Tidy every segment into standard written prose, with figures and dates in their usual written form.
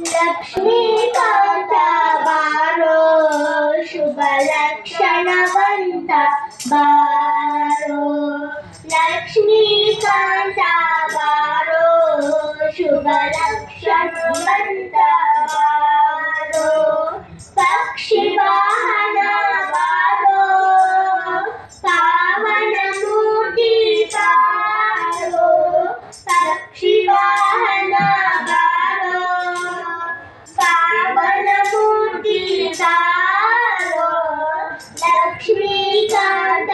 ಲಕ್ಷ್ಮೀಕಾಂತ ಬಾರೋ ಶುಭ ಲಕ್ಷಣವಂತ ಬಾರೋ ಲಕ್ಷ್ಮೀಕಾಂತ ಬಾರೋ ಶುಭ ಲಕ್ಷಣವಂತ ಬಾರೋ ಪಕ್ಷಿ ವಾಹನ ಬಾರೋ ಪಾವನ ಮೂರ್ತಿ ಬಾರೋ ಪಕ್ಷಿ ವಾಹನ ಬಾರೋ ಪಾವನ ಮೂರ್ತಿ ಬಾರೋ ಲಕ್ಷ್ಮೀಕಾಂತ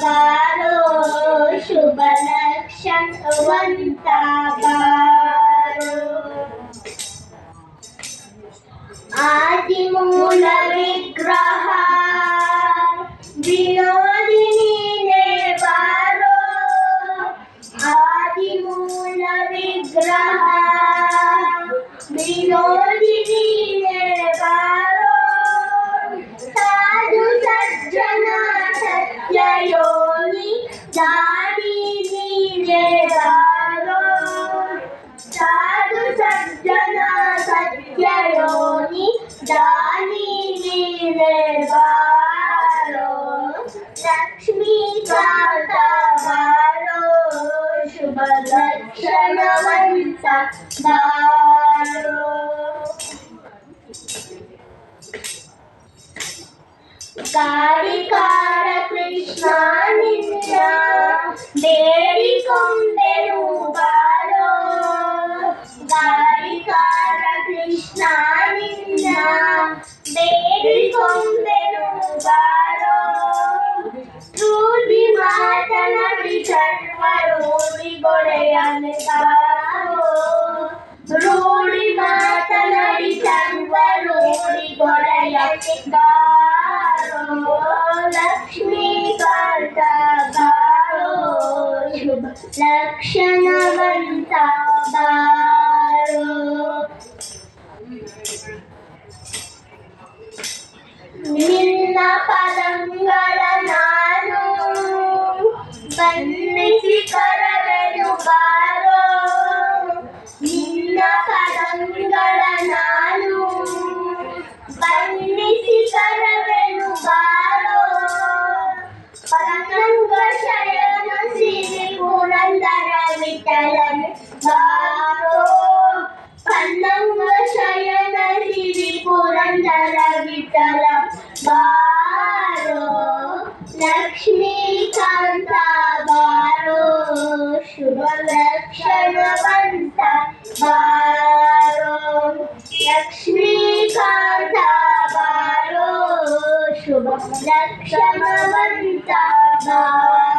ಬಾರೋ ಶುಭ ಲಕ್ಷಣವಂತ ಬಾರೋ ಆದಿಮೂಲ ವಿಗ್ರಹ ವಿನೋದಿನಿ ಬಾರೋ ಆದಿಮೂಲ ವಿಗ್ರಹ ವಿನೋದಿನಿ ಬಾರೋ ಸಾಧು ಸಜ್ಜನ ಸತ್ಯಯೋನಿ ದಾರಿ ನೀನೆ ಬಾರೋ ಸಾಧು ಸಜ್ಜನ ಸತ್ಯಯೋನಿ ದಾರಿ ನೀನೆ ಬಾರೋ ಲಕ್ಷ್ಮೀಕಾಂತ ಬಾರೋ ಶುಭ ಲಕ್ಷಣವಂತ ಬಾರೋ ಕಾರಿಕಾರ ಕೃಷ್ಣ ನಿನ್ನ ಬೇಡಿಕೊಂಡೆನು ಬಾರೋ ಕಾರಿಕಾರ ಕೃಷ್ಣ ನಿನ್ನ ಬೇಡಿಕೊಂಡೆನು ಬಾರೋ ರೂಢಿ ಮಾತನಾಡಿ ಸರ್ವರೋಡಿಗೊಡೆಯನೆ ಬಾರೋ ರೂಢಿ ಮಾತನಾಡಿ ಸರ್ವರೋಡಿಗೊಡೆಯನೆ ಬಾರೋ ಲಕ್ಷ್ಮೀಕಾಂತ ಬಾರೋ ಶುಭ ಲಕ್ಷಣವಂತ ಬಾರೋ ನಿನ್ನ ಪದಂಗಳ ನಾನು ಬನ್ನಿಸಿ ಕರವೆನು ಬಾರೋ ನಿನ್ನ ಪದಂಗಳ ನಾನು ಬನ್ನಿಸಿ ಕರವೆನು ಬಾರೋ ಪರಂಗ ಶಯನ ಸಿರಿ ಪುರಂದರ ವಿಠಲನೆ ಬಾರೋ ಪನ್ನಂಗ ಶಯನ ಸಿರಿ ಪುರಂದರ ವಿಠಲ ಬಾರೋ ಲಕ್ಷ್ಮೀಕಾಂತ ಬಾರೋ ಶುಭ ಲಕ್ಷಣವಂತ ಬಾರೋ ಲಕ್ಷ್ಮೀಕಾಂತ ಬಾರೋ ಶುಭ ಲಕ್ಷಣವಂತ ಬಾರೋ